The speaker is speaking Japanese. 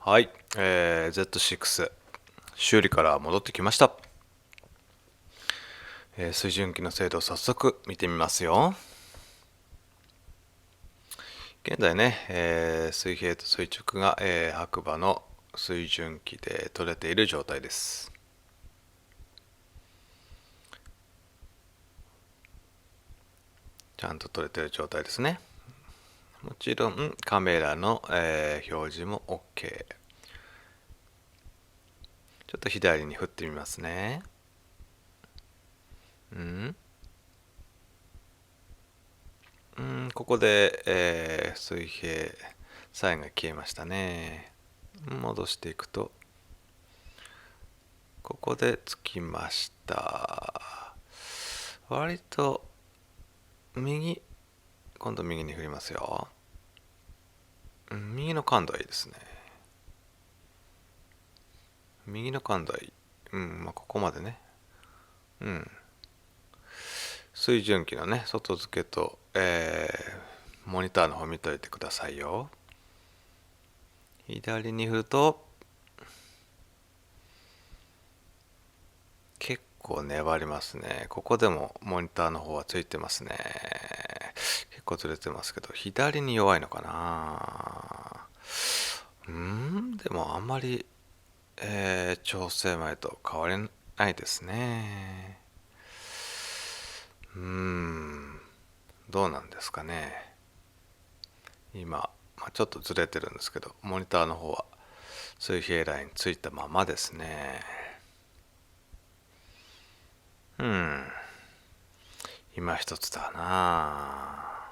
はい、Z6 修理から戻ってきました。水準器の精度を早速見てみますよ。現在ね、水平と垂直が、白馬の水準器で取れている状態です。ちゃんと取れている状態ですね。もちろんカメラの、表示も OK。ちょっと左に振ってみますね。ここで、水平サインが消えましたね。戻していくと、ここでつきました。割と右、今度右に振りますよ。右の感度はいいですね。右の感度はいい。ここまでね。水準器のね、外付けと、モニターの方見といてくださいよ。左に振ると、結構粘りますね。ここでもモニターの方はついてますね。結構ずれてますけど、左に弱いのかな。でもあんまり、調整前と変わりないですね。どうなんですかね。今、ちょっとずれてるんですけど、モニターの方は水平ラインついたままですね。今一つだな。